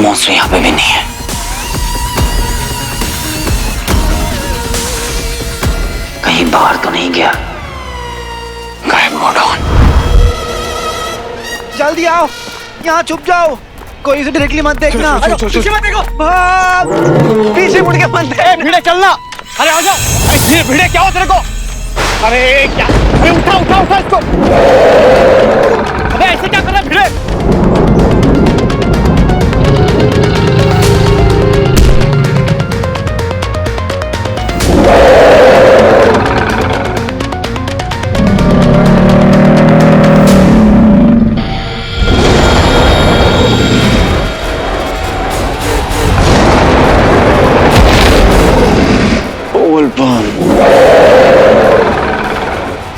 Monster यहाँ पे भी नहीं है। कहीं बाहर तो नहीं गया? गायब मोड ऑन। जल्दी आओ, यहाँ छुप जाओ। कोई इसे डायरेक्टली मत देखना। पीछे मत देखो। पीछे मुड़ के मत देख। भिड़े चलना। अरे आ जाओ। भिड़े क्या हो तेरे को? अरे क्या? अरे उठा उठा उठा इसको। अबे ऐसे क्या कर रहा है भिड़े?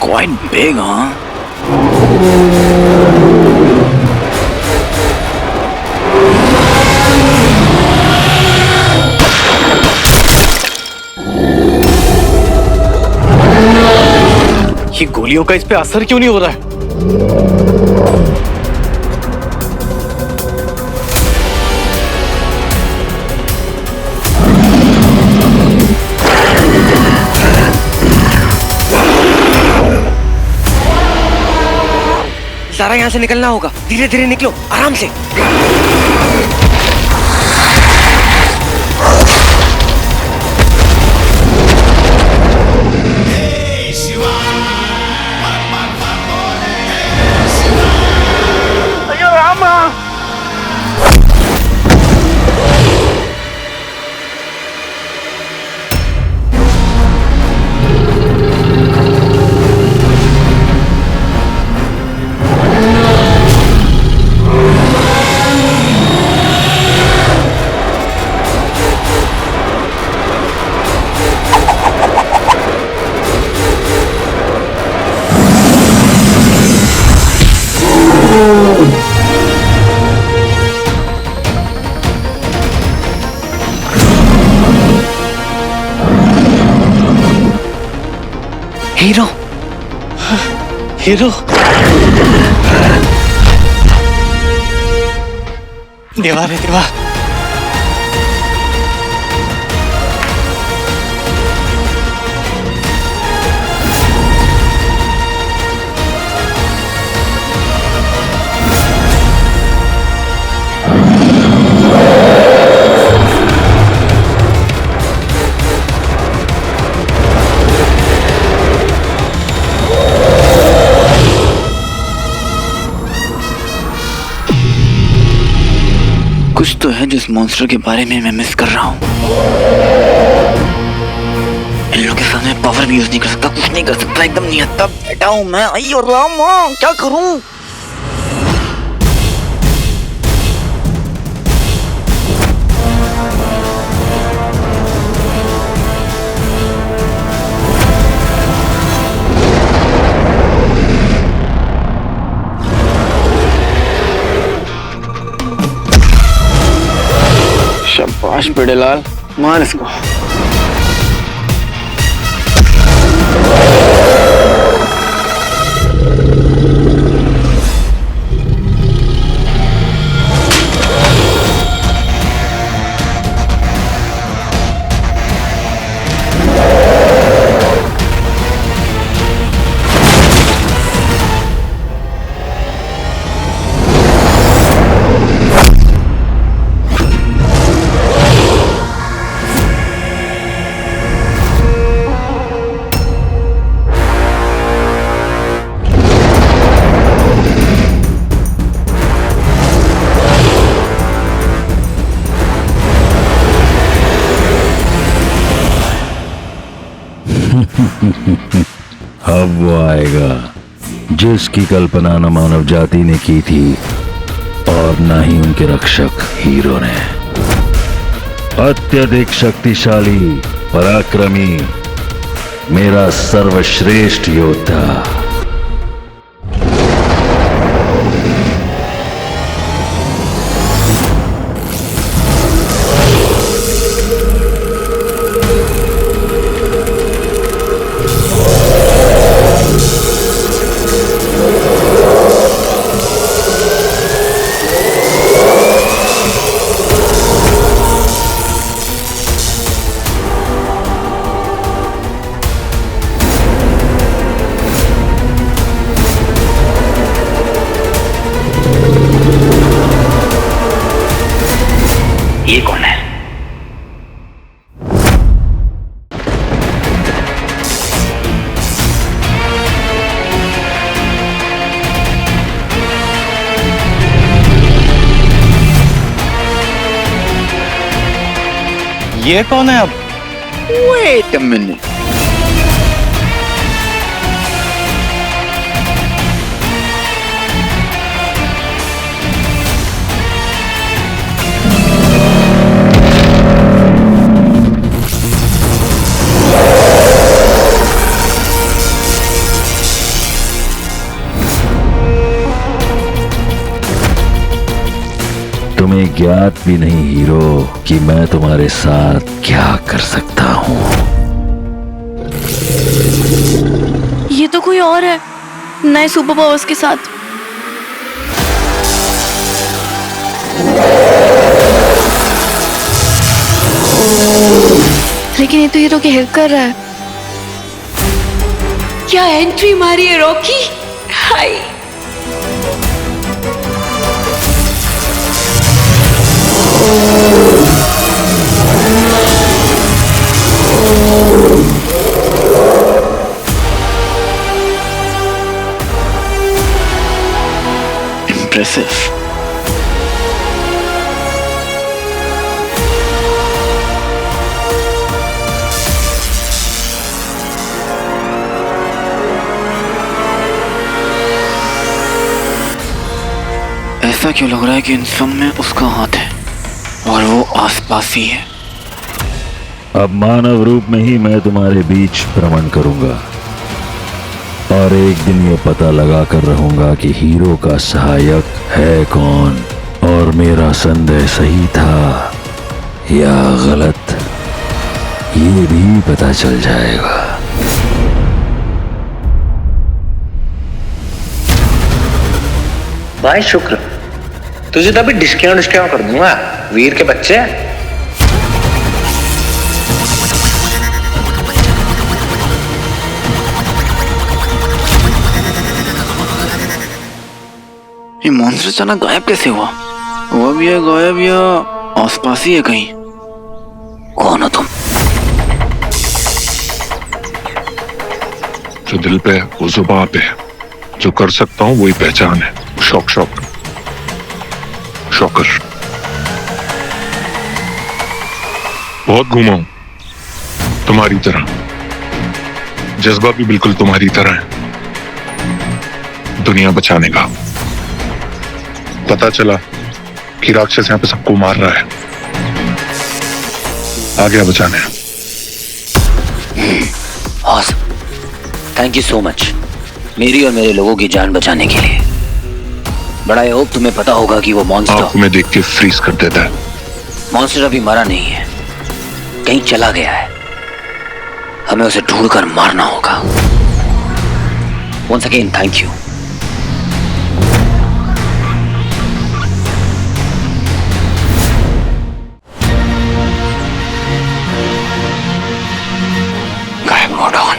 Quite big, huh? ये गोलियों का इस पे असर क्यों नहीं हो रहा है? सारा यहाँ से निकलना होगा। धीरे धीरे निकलो, आराम से। अयो रामा! Hero, hero. देवा रे देवा। कुछ तो है जिस मॉन्स्टर के बारे में मैं मिस कर रहा हूँ। इन लोगों के साथ मैं पावर भी यूज नहीं कर सकता, कुछ नहीं कर सकता, एकदम निहत्था बैठा हूँ मैं। अयो रामा, क्या करूँ? शाबाश पेड़ेलाल, मार इसको। अब वो आएगा जिसकी कल्पना न मानव जाति ने की थी और न ही उनके रक्षक हीरो ने। अत्यधिक शक्तिशाली, पराक्रमी, मेरा सर्वश्रेष्ठ योद्धा। ये कौन है? ये कौन है अब? Wait a minute. तुम्हें ज्ञात भी नहीं हीरो कि मैं तुम्हारे साथ क्या कर सकता हूँ। ये तो कोई और है, नए सुपर पावर्स के साथ। लेकिन ये तो हीरो की हेल्प कर रहा है। क्या एंट्री मारी है रॉकी। हाय। Impressive. ऐसा क्यों लग रहा है कि इन सब में उसका हाथ है और वो आसपास ही है। अब मानव रूप में ही मैं तुम्हारे बीच भ्रमण करूंगा और एक दिन ये पता लगा कर रहूंगा कि हीरो का सहायक है कौन और मेरा संदेह सही था या गलत, ये भी पता चल जाएगा। भाई शुक्र, तुझे तो अभी डिस्काउंट कर दूंगा वीर के बच्चे। ये मॉन्स्टर अचानक गायब कैसे हुआ? वो भी है गायब या आसपास ही है कहीं? कौन हो तुम? जो दिल पे वो जुबान पे है, जो कर सकता हूँ वही पहचान है। शॉकर बहुत घूमा हूं तुम्हारी तरह, जज्बा भी बिल्कुल तुम्हारी तरह है। दुनिया बचाने का पता चला कि राक्षस यहाँ पे सबको मार रहा है, आ गया बचाने। थैंक यू सो मच मेरी और मेरे लोगों की जान बचाने के लिए। बड़ा आई होप तुम्हें पता होगा कि वो मॉन्स्टर में देख के फ्रीज कर देता है। मॉन्स्टर अभी मरा नहीं है, कहीं चला गया है। हमें उसे ढूंढकर मारना होगा। Once again thank you. गायब मोड ऑन।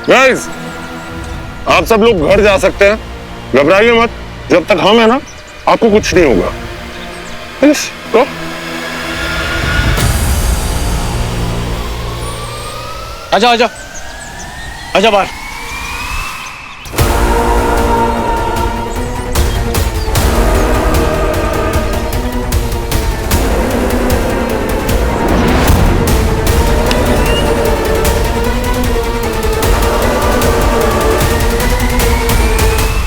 गाइस, आप सब लोग घर जा सकते हैं, घबराइए मत। जब तक हम है ना, आपको कुछ नहीं होगा। यस, गो। आजा आजा आजा बाहर।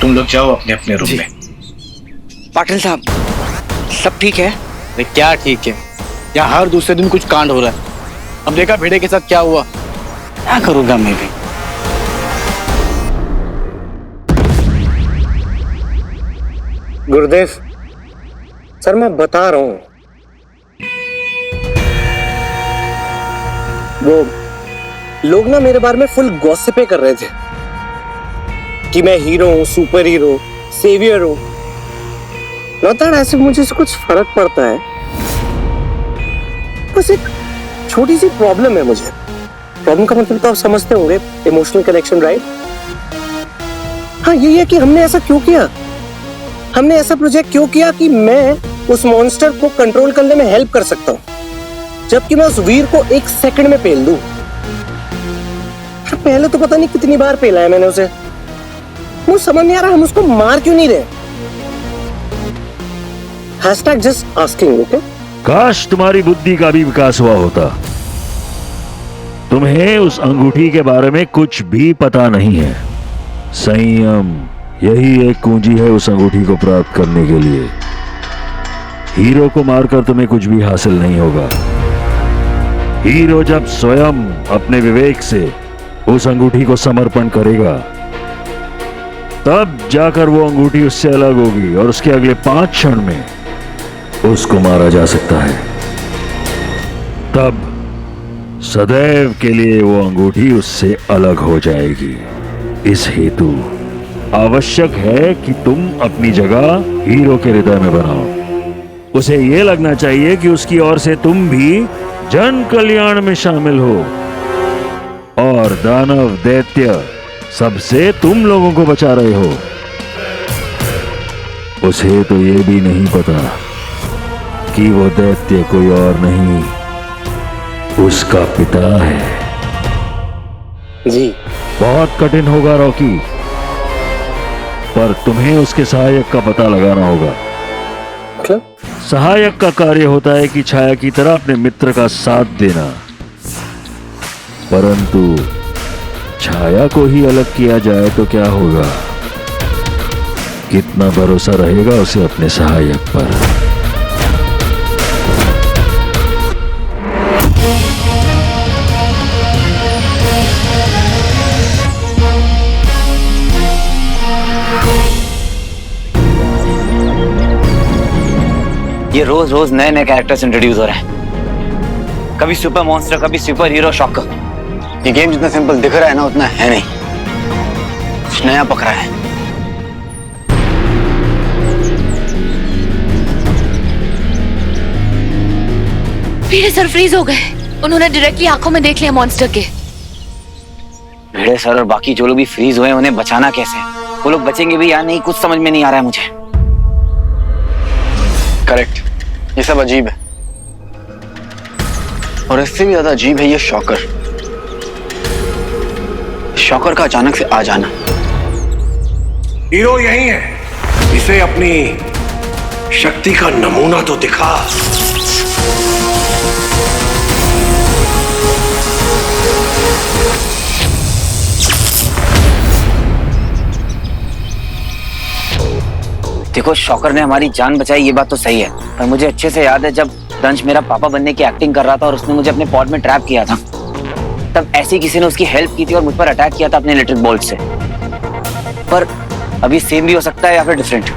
तुम लोग जाओ अपने अपने रूम में। पाटिल साहब, सब ठीक है? अरे क्या ठीक है, यहाँ हर दूसरे दिन कुछ कांड हो रहा है। अब देखा भेड़े के साथ क्या हुआ, क्या करूंगा मैं भी। गुरुदेव सर, मैं बता रहा हूं, वो लोग ना मेरे बारे में फुल गॉसिपें कर रहे थे कि मैं हीरो हूं, सुपर हीरो, सेवियर हूं। लगता है ऐसे मुझे से कुछ फर्क पड़ता है। बस एक छोटी सी प्रॉब्लम है मुझे। प्रॉब्लम का मतलब तो आप समझते होंगे, इमोशनल कनेक्शन, राइट? हाँ, यही है कि हमने ऐसा क्यों किया। हमने ऐसा प्रोजेक्ट क्यों किया कि मैं उस मॉन्स्टर को कंट्रोल करने में हेल्प कर सकता हूँ, जबकि मैं उस वीर को 1 सेकंड में पेल दूं। पहले तो पता नहीं कितनी बार पेला है मैंने उसे। मुझे समझ नहीं आ रहा हम उसको मार क्यों नहीं रहे। #just asking, okay? काश तुम्हारी बुद्धि का भी विकास हुआ होता। तुम्हें उस अंगूठी के बारे में कुछ भी पता नहीं है। संयम यही एक कुंजी है उस अंगूठी को प्राप्त करने के लिए। हीरो को मारकर तुम्हें कुछ भी हासिल नहीं होगा। हीरो जब स्वयं अपने विवेक से उस अंगूठी को समर्पण करेगा, तब जाकर वो अंगूठी उससे अलग होगी और उसके अगले 5 क्षण में उसको मारा जा सकता है। तब सदैव के लिए वो अंगूठी उससे अलग हो जाएगी। इस हेतु आवश्यक है कि तुम अपनी जगह हीरो के हृदय में बनाओ। उसे यह लगना चाहिए कि उसकी ओर से तुम भी जन कल्याण में शामिल हो और दानव दैत्य सबसे तुम लोगों को बचा रहे हो। उसे तो ये भी नहीं पता कि वो दैत्य कोई और नहीं, उसका पिता है। जी। बहुत कठिन होगा रॉकी, पर तुम्हें उसके सहायक का पता लगाना होगा। मतलब? सहायक का कार्य होता है कि छाया की तरह अपने मित्र का साथ देना, परंतु छाया को ही अलग किया जाए तो क्या होगा? कितना भरोसा रहेगा उसे अपने सहायक पर? ये रोज रोज नए नए कैरेक्टर्स इंट्रोड्यूस हो रहे हैं। कभी सुपर मॉन्स्टर, कभी सुपर हीरो, शॉकर। ये गेम जितना सिंपल दिख रहा है ना, उतना है नहीं। कुछ नया पकड़ा है। मेरे सर फ्रीज हो गए। उन्होंने डायरेक्टली आंखों में देख लिया मॉन्स्टर के। भिड़े सर और बाकी जो लोग भी फ्रीज हुए, उन्हें बचाना कैसे? वो लोग बचेंगे भी या नहीं, कुछ समझ में नहीं आ रहा है मुझे। करेक्ट, ये सब अजीब है। और इससे भी ज्यादा अजीब है ये शॉकर। शॉकर का अचानक से आ जाना। हीरो यही है, इसे अपनी शक्ति का नमूना तो दिखा। देखो, शॉकर ने हमारी जान बचाई, ये बात तो सही है, पर मुझे अच्छे से याद है जब दंश मेरा पापा बनने की एक्टिंग कर रहा था और उसने मुझे अपने पॉड में ट्रैप किया था, तब ऐसी किसी ने उसकी हेल्प की थी और मुझ पर अटैक किया था अपने इलेक्ट्रिक बोल्ट से। पर अभी सेम भी हो सकता है या फिर डिफरेंट।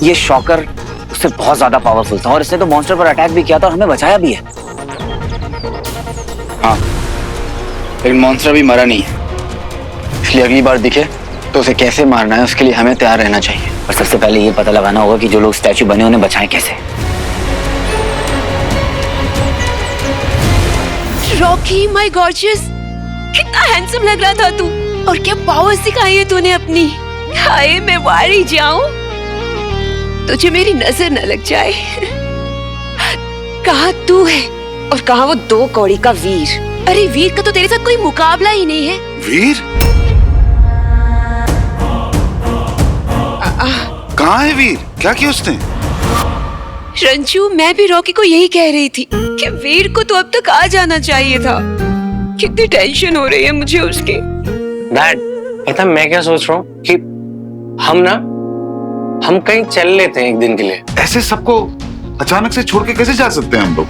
ये शॉकर उससे बहुत ज्यादा पावरफुल था और इसने तो मॉन्स्टर पर अटैक भी किया था और हमें बचाया भी है। हाँ, लेकिन मॉन्स्टर भी मरा नहीं है, इसलिए अगली बार दिखे तो उसे कैसे मारना है उसके लिए हमें तैयार रहना चाहिए। और सबसे पहले ये पता लगाना होगा कि जो लोग स्टैचू बने उन्हें बचाएं कैसे। रॉकी माय गॉर्जियस, कितना हैंडसम लग रहा था तू। और क्या पावर सिखाई है तूने अपनी। हाय, मैं वारी जाऊं, तुझे मेरी नजर न लग जाए। कहाँ तू है और कहाँ वो 2 कौड़ी का वीर। अरे वीर का तो तेरे साथ कोई मुकाबला ही नहीं है। वीर? कहाँ है वीर? क्या किया उसने? रंजू, मैं भी रॉकी को यही कह रही थी कि वीर को तो अब तक आ जाना चाहिए था। कितनी टेंशन हो रही है मुझे उसकी। डैड, पता मैं क्या सोच रहा हूँ कि हम कहीं चल लेते हैं एक दिन के लिए। ऐसे सबको अचानक से छोड़ के कैसे जा सकते हैं हम लोग?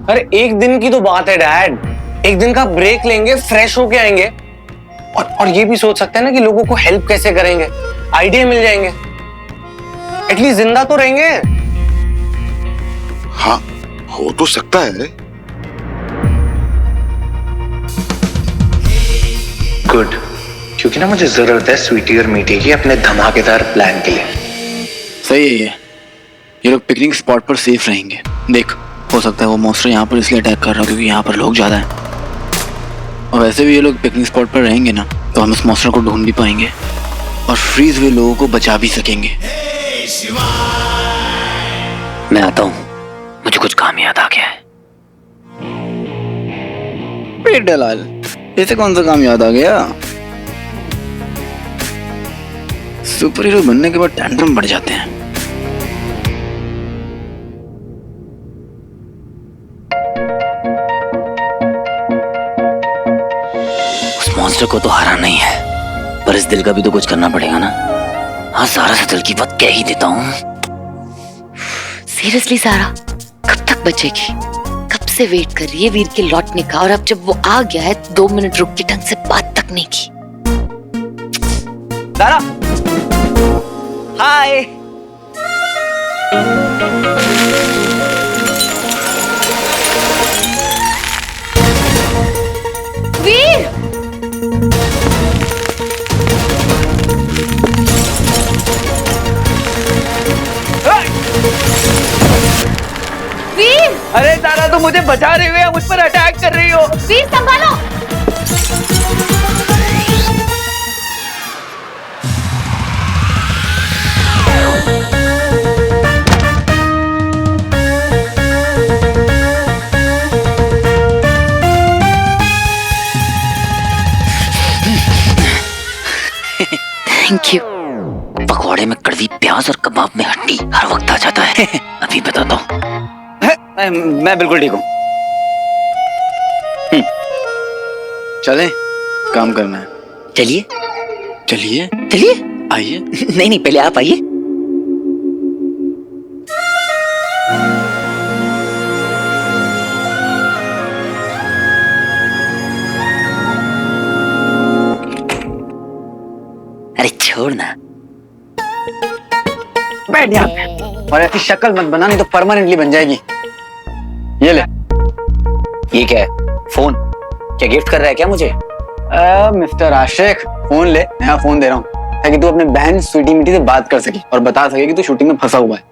अरे एक दिन की तो बात है डैड, एक दिन का ब्रेक लेंगे, फ्रेश होके आएंगे और ये भी सोच सकते हैं ना कि लोगों को हेल्प कैसे करेंगे, आइडिया मिल जाएंगे, एटलीस्ट जिंदा तो रहेंगे। हाँ, हो तो सकता है। गुड, क्योंकि ना मुझे जरूरत है स्वीटी और मीठी की अपने धमाकेदार प्लान के लिए। सही है ये लोग पिकनिक स्पॉट पर सेफ रहेंगे। देख, हो सकता है वो मॉन्स्टर यहाँ पर इसलिए अटैक कर रहा है क्योंकि यहाँ पर लोग ज्यादा हैं। और वैसे भी ये लोग पिकनिक स्पॉट पर रहेंगे ना, तो हम उस मॉन्स्टर को ढूंढ भी पाएंगे और फ्रीज हुए लोगों को बचा भी सकेंगे। मैं आता हूँ, मुझे कुछ काम याद आ गया है। पेट लाल, ऐसे कौन सा काम याद आ गया? सुपर हीरो बनने के बाद टैंट्रम बढ़ जाते हैं। उस मॉन्स्टर को तो हराना ही है, पर इस दिल का भी तो कुछ करना पड़ेगा ना। हाँ, सारा से दिल की बात कह ही देता हूँ। सीरियसली सारा, कब तक बचेगी? कब से वेट कर रही है वीर के लौटने का, और अब जब वो आ गया है 2 मिनट रुक के ढंग से बात तक नहीं की। सारा, हाय। वीर, वीर, अरे सारा, तुम मुझे बचा रहे हो या मुझ पर अटैक कर रही हो? वीर संभालो। Thank you. पकौड़े में कड़वी प्याज और कबाब में हड्डी हर वक्त आ जाता है। अभी बताता हूँ। मैं बिल्कुल ठीक हूँ। चलें, काम करना है। चलिए चलिए चलिए। आइए। नहीं नहीं, पहले आप आइए। अरे छोड़ ना, बैठ यहाँ पे। और ऐसी शक्ल मत बना, नहीं तो परमानेंटली बन जाएगी। ये ले। ये क्या है? फोन? क्या गिफ्ट कर रहा है क्या मुझे? मिस्टर आशिक, फोन ले। नया फोन दे रहा हूँ ताकि तू अपने बहन स्वीटी मिट्टी से बात कर सके और बता सके कि तू शूटिंग में फंसा हुआ है।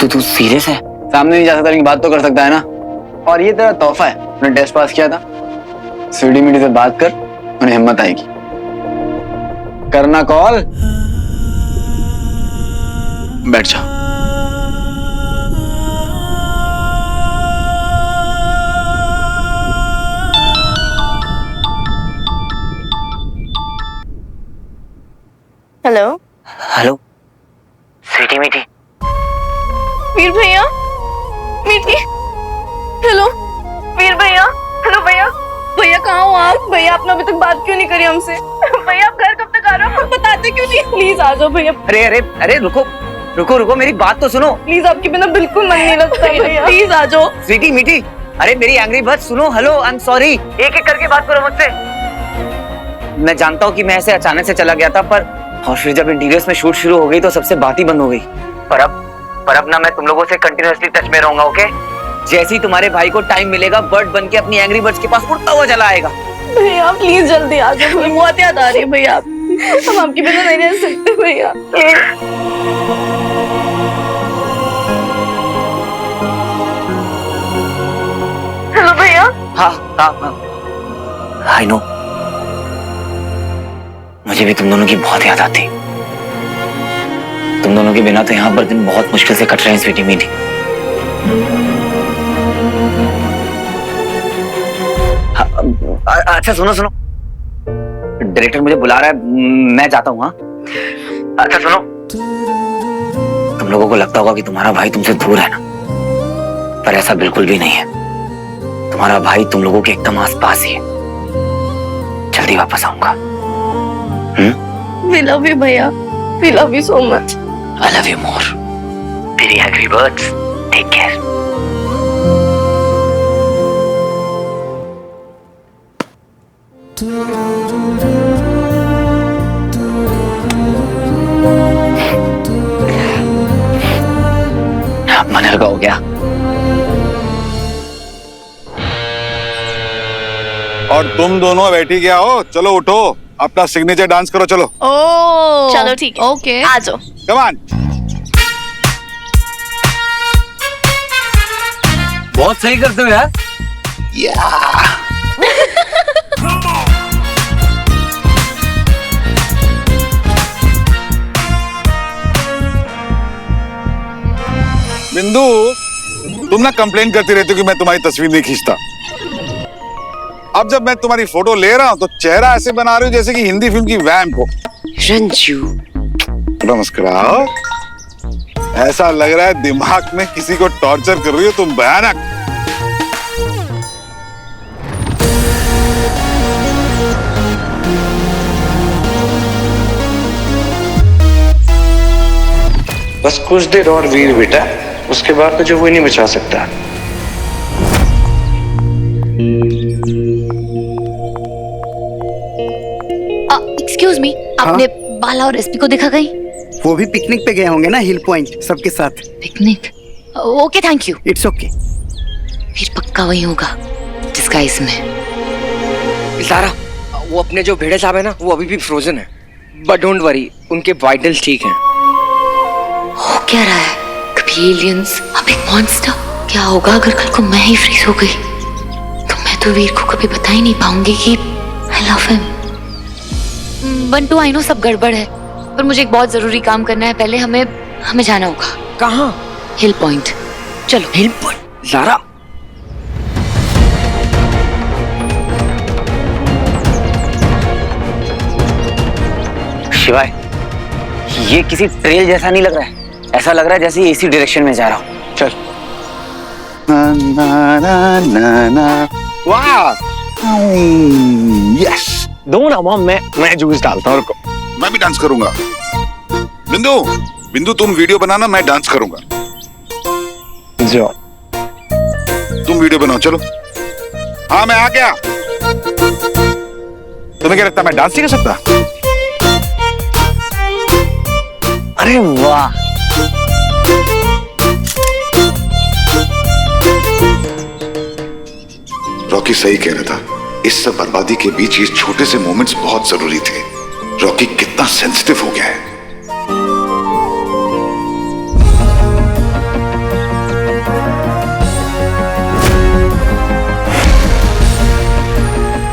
तू सीरियस है? सामने नहीं जा सकता लेकिन बात तो कर सकता है ना। और ये तेरा तोहफा है, तूने टेस्ट पास किया था। स्वीटी मिट्टी से बात कर, उन्हें हिम्मत आएगी। करना कॉल। बैठ जा। हेलो हेलो स्वीटी मीठी। वीर भैया, मीठी। हेलो वीर भैया। हेलो भैया। भैया कहाँ हो आप? भैया आपने अभी तक बात क्यों नहीं करी हमसे? भैया आप घर कब तक आ रहे हो? आप बताते क्यों नहीं? प्लीज आ जाओ भैया। अरे अरे अरे, रुको रुको रुको, मेरी बात तो सुनो। प्लीज, आपके बिना बिल्कुल मन नहीं लगता भैया। प्लीज आ जाओ। स्वीटी मीठी, अरे मेरी एंग्री बर्ड सुनो। Hello, I am sorry. एक एक करके बात करो मुझसे। मैं जानता हूँ कि मैं ऐसे अचानक से चला गया था, पर और फिर जब इंटीरियर्स में शूट शुरू हो गई तो सबसे बात ही बंद हो गई। पर अब ना मैं तुम लोगों से कंटिन्यूअसली टच में रहूंगा, ओके? जैसे ही तुम्हारे भाई को टाइम मिलेगा, बर्ड बन के अपनी एंग्री बर्ड्स के पास उड़ता हुआ चला आएगा। भैया प्लीज जल्दी आ जाओ। बहुत याद आ रही है भैया, हम आपके बिना नहीं रह सकते भैया। हेलो भैया। हाँ, आई नो। मुझे भी तुम दोनों की बहुत याद आती। तुम दोनों के बिना तो यहाँ पर दिन बहुत मुश्किल से कट रहे हैं स्वीटी मीठी। अच्छा सुनो, डायरेक्टर मुझे बुला रहा है, मैं जाता हूँ। हाँ, अच्छा सुनो, तुम लोगों को लगता होगा कि तुम्हारा भाई तुमसे दूर है ना, पर ऐसा बिल्कुल भी नहीं है। तुम्हारा भाई तुम लोगों के एकदम आसपास ही है। जल्दी वापस आऊंगा। We love you भैया, we love you so much. I love you more. Very angry birds. Take care. मन हल्का हो गया। और तुम दोनों बैठी क्या हो? चलो उठो, अपना सिग्नेचर डांस करो। चलो चलो ठीक है, ओके आ जाओ। Come on. बहुत सही करते हो यार। बिंदु, तुम ना कंप्लेन करती रहती हो कि मैं तुम्हारी तस्वीर नहीं खींचता। अब जब मैं तुम्हारी फोटो ले रहा हूं तो चेहरा ऐसे बना रही हो जैसे कि हिंदी फिल्म की वैम्प हो। रंजू, नमस्कार। ऐसा लग रहा है दिमाग में किसी को टॉर्चर कर रही हो तुम, भयानक। बस कुछ देर और वीर बेटा, उसके बाद तुझे कोई नहीं बचा सकता। एक्सक्यूज मी, आपने बाला और एसपी को देखा कहीं? वो भी पिकनिक पे गए होंगे ना, हिल पॉइंट सबके साथ। Picnic? Okay, thank you. It's okay. फिर पक्का वही होगा डिस्गाइज में। सारा, वो अपने जो भेड़े साहब है ना, वो अभी भी फ्रोजन है, बट डोंट वरी, उनके वाइटल्स ठीक हैं। हो क्या रहा है? कभी एलियंस, अब एक मॉन्स्टर। क्या होगा अगर कल को मैं ही फ्रीज हो गई? तो मैं तो वीर को कभी बता ही नहीं पाऊंगी कि I love him. Bantu, I know सब गड़बड़ है, पर मुझे एक बहुत जरूरी काम करना है। पहले हमें जाना होगा। कहाँ? हिल पॉइंट। चलो। हिल पॉइंट? सारा, शिवाय, ये किसी ट्रेल जैसा नहीं लग रहा है। ऐसा लग रहा है जैसे इसी डायरेक्शन में जा रहा हूँ। चल। ना ना ना ना ना। वाह, यस। दो ना मॉम, मैं जूस डालता हूँ। रुको, मैं भी डांस करूंगा। बिंदु, बिंदु तुम वीडियो बनाना, मैं डांस करूंगा। जो तुम वीडियो बनाओ, चलो। हाँ, मैं आ गया। तुम्हें क्या लगता है मैं डांस नहीं कर सकता? अरे वाह, रॉकी सही कह रहा था। इस सब बर्बादी के बीच ये छोटे से मोमेंट्स बहुत जरूरी थे। रॉकी कितना सेंसिटिव हो गया है।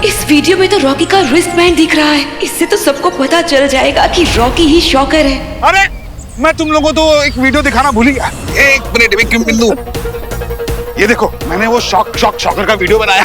इस वीडियो में तो रॉकी का रिस्ट बैंड दिख रहा है। इससे तो सबको पता चल जाएगा कि रॉकी ही शॉकर है। अरे, मैं तुम लोगों को तो एक वीडियो दिखाना भूल ही गया। एक मिनट, क्यों बिंदु? ये देखो, मैंने वो शॉकर का वीडियो बनाया।